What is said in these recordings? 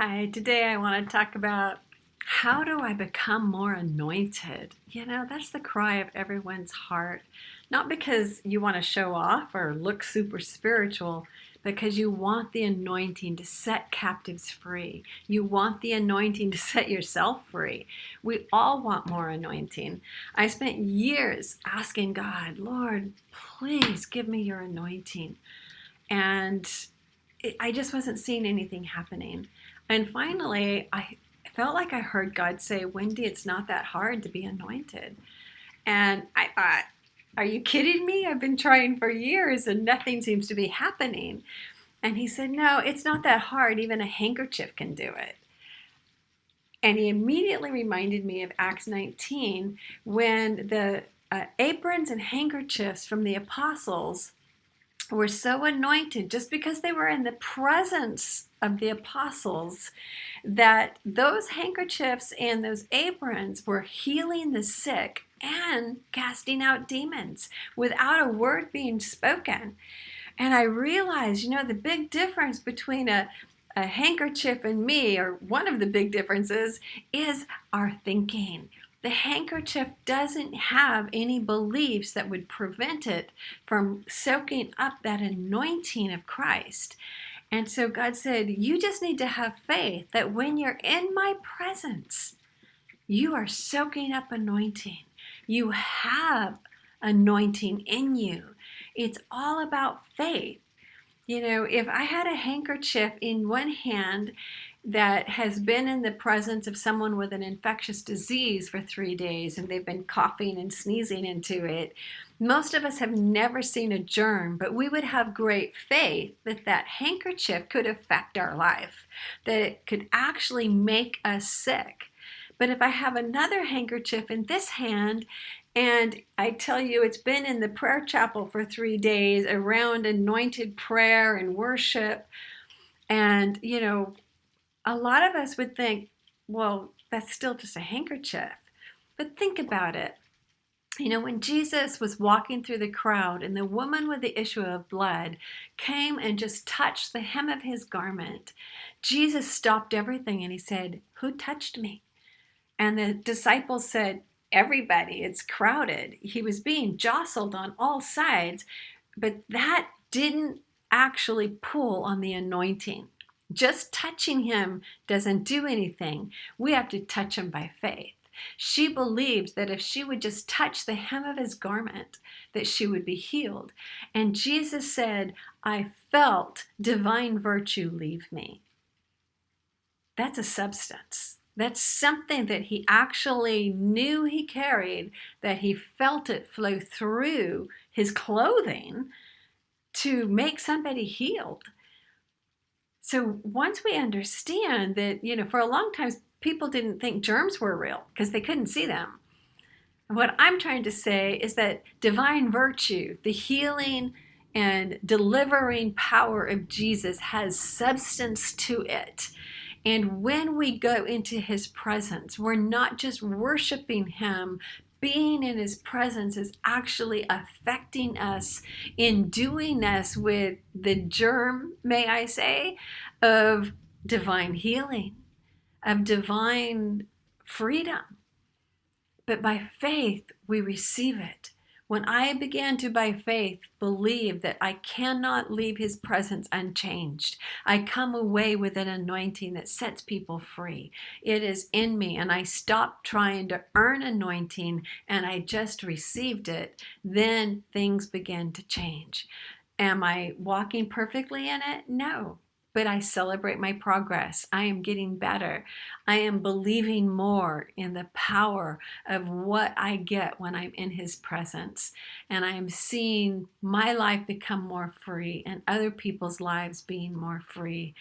Hi, today I want to talk about how do I become more anointed? That's the cry of everyone's heart. Not because you want to show off or look super spiritual, because you want the anointing to set captives free. You want the anointing to set yourself free. We all want more anointing. I spent years asking God, Lord, please give me your anointing. And I just wasn't seeing anything happening. And finally, I felt like I heard God say, Wendy, it's not that hard to be anointed. And I thought, are you kidding me? I've been trying for years and nothing seems to be happening. And he said, no, it's not that hard. Even a handkerchief can do it. And he immediately reminded me of Acts 19 when the aprons and handkerchiefs from the apostles were so anointed just because they were in the presence of the apostles that those handkerchiefs and those aprons were healing the sick and casting out demons without a word being spoken. And I realized, the big difference between a handkerchief and me, or one of the big differences, is our thinking. The handkerchief doesn't have any beliefs that would prevent it from soaking up that anointing of Christ. And so God said, you just need to have faith that when you're in my presence, you are soaking up anointing. You have anointing in you. It's all about faith. If I had a handkerchief in one hand that has been in the presence of someone with an infectious disease for 3 days and they've been coughing and sneezing into it, most of us have never seen a germ, but we would have great faith that that handkerchief could affect our life, that it could actually make us sick. But if I have another handkerchief in this hand, and I tell you, it's been in the prayer chapel for 3 days around anointed prayer and worship. And, a lot of us would think, well, that's still just a handkerchief. But think about it. When Jesus was walking through the crowd and the woman with the issue of blood came and just touched the hem of his garment, Jesus stopped everything and he said, who touched me? And the disciples said, everybody, it's crowded. He was being jostled on all sides, but that didn't actually pull on the anointing. Just touching him doesn't do anything. We have to touch him by faith. She believed that if she would just touch the hem of his garment, that she would be healed. And Jesus said, I felt divine virtue leave me. That's a substance. That's something that he actually knew he carried, that he felt it flow through his clothing to make somebody healed. So once we understand that, for a long time, people didn't think germs were real because they couldn't see them. And what I'm trying to say is that divine virtue, the healing and delivering power of Jesus, has substance to it. And when we go into his presence, we're not just worshiping him. Being in his presence is actually affecting us, enduing us with the germ, may I say, of divine healing, of divine freedom. But by faith, we receive it. When I began to, by faith, believe that I cannot leave his presence unchanged, I come away with an anointing that sets people free. It is in me, and I stopped trying to earn anointing, and I just received it. Then things began to change. Am I walking perfectly in it? No. But I celebrate my progress. I am getting better. I am believing more in the power of what I get when I'm in his presence. And I am seeing my life become more free and other people's lives being more free.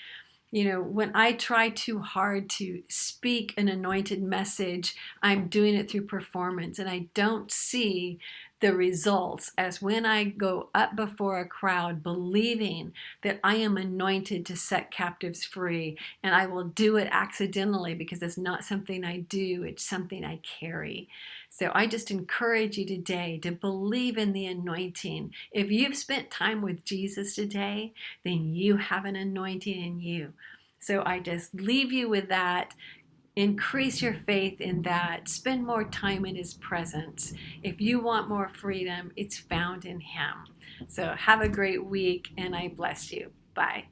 When I try too hard to speak an anointed message, I'm doing it through performance and I don't see the results as when I go up before a crowd believing that I am anointed to set captives free, and I will do it accidentally because it's not something I do, it's something I carry. So I just encourage you today to believe in the anointing. If you've spent time with Jesus today, then you have an anointing in you. So I just leave you with that. Increase your faith in that. Spend more time in His presence. If you want more freedom, it's found in Him. So have a great week, and I bless you. Bye.